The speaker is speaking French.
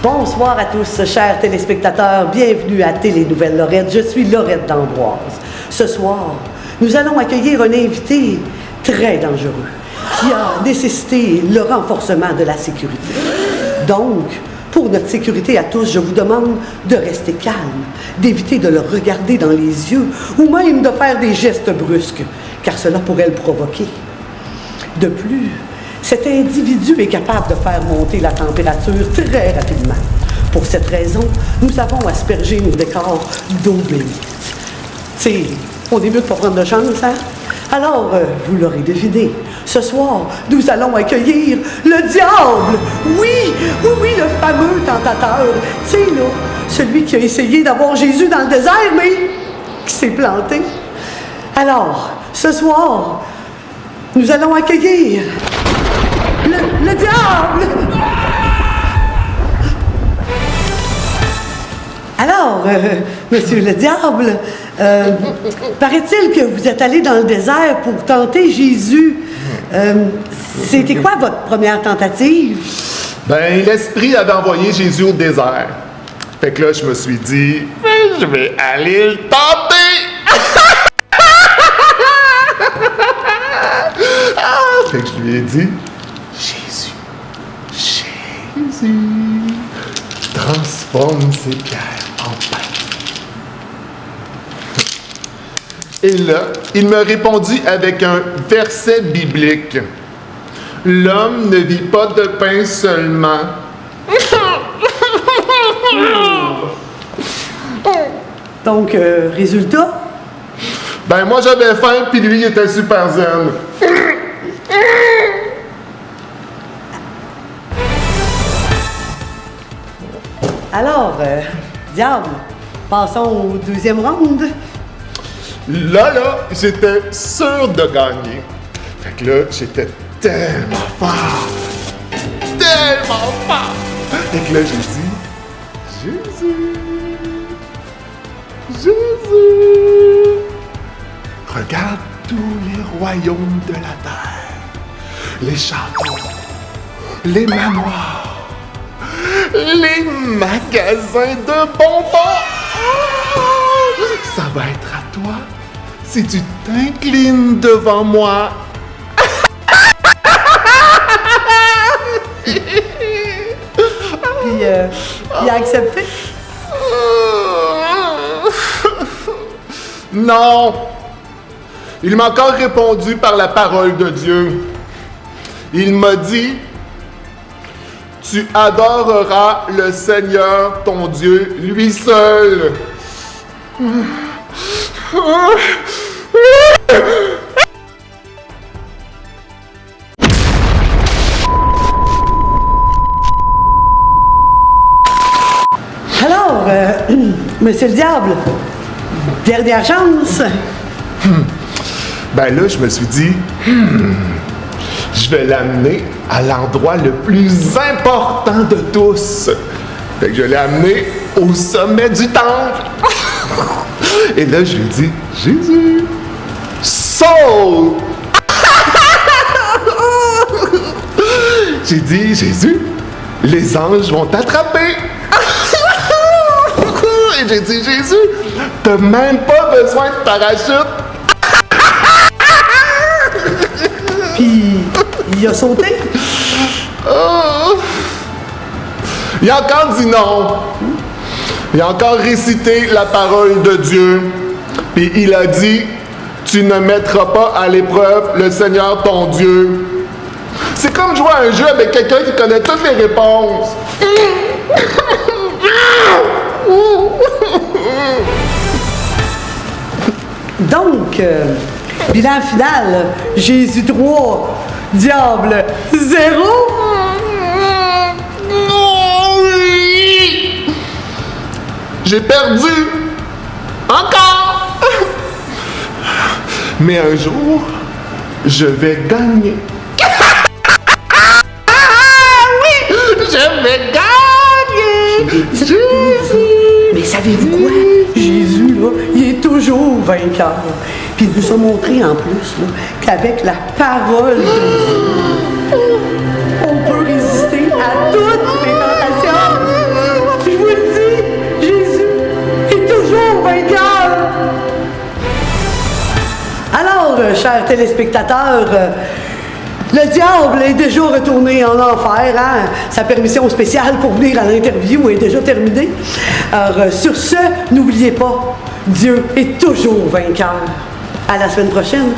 Bonsoir à tous, chers téléspectateurs. Bienvenue à Télé-Nouvelles Lorette. Je suis Laurette d'Amboise. Ce soir, nous allons accueillir un invité très dangereux qui a nécessité le renforcement de la sécurité. Donc, pour notre sécurité à tous, je vous demande de rester calme, d'éviter de le regarder dans les yeux ou même de faire des gestes brusques, car cela pourrait le provoquer. De plus, cet individu est capable de faire monter la température très rapidement. Pour cette raison, nous avons aspergé nos décors d'eau bénite. Tu sais, on est mieux de pas prendre de chance, hein? Alors, vous l'aurez deviné, ce soir, nous allons accueillir le diable! Oui, le fameux tentateur. Tu sais, là, celui qui a essayé d'avoir Jésus dans le désert, mais qui s'est planté. Alors, ce soir, nous allons accueillir le diable! Alors, monsieur le diable, paraît-il que vous êtes allé dans le désert pour tenter Jésus. C'était quoi votre première tentative? Ben, l'Esprit avait envoyé Jésus au désert. Fait que là, je me suis dit, je vais aller le tenter! Fait que je lui ai dit, Jésus, transforme ces pierres en pain. Et là, il me répondit avec un verset biblique. L'homme ne vit pas de pain seulement. Donc, résultat? Ben, moi, j'avais faim, puis lui, il était super zen. Alors, diable, passons au deuxième round. Là, j'étais sûr de gagner. Fait que là, j'étais tellement fort. Fait que là, j'ai dit, Jésus, regarde tous les royaumes de la terre. Les châteaux, les manoirs, les magasins de bonbons. Ça va être à toi si tu t'inclines devant moi. Puis, il a accepté? Non! Il m'a encore répondu par la parole de Dieu. Il m'a dit, tu adoreras le Seigneur, ton Dieu, lui seul. Alors, monsieur le diable, dernière chance. Ben là, je me suis dit, je vais l'amener à l'endroit le plus important de tous. Fait que je l'ai amené au sommet du temple. Et là, je lui ai dit, Jésus, saute! J'ai dit, Jésus, les anges vont t'attraper. Et j'ai dit, Jésus, t'as même pas besoin de parachute. Puis, il a sauté. Il a encore dit non. Il a encore récité la parole de Dieu. Puis il a dit, tu ne mettras pas à l'épreuve le Seigneur ton Dieu. C'est comme jouer à un jeu avec quelqu'un qui connaît toutes les réponses. Donc, bilan final, Jésus 3, diable 0. J'ai perdu. Encore. Mais un jour, je vais gagner. Oui, je vais gagner. Jésus. Mais savez-vous quoi? Jésus, là, il est toujours vainqueur. Puis il nous a montré en plus là, qu'avec la parole de Dieu, on peut résister à toutes les tentations. chers téléspectateurs, le diable est déjà retourné en enfer. Hein? Sa permission spéciale pour venir à l'interview est déjà terminée. Alors, sur ce, n'oubliez pas, Dieu est toujours vainqueur. À la semaine prochaine.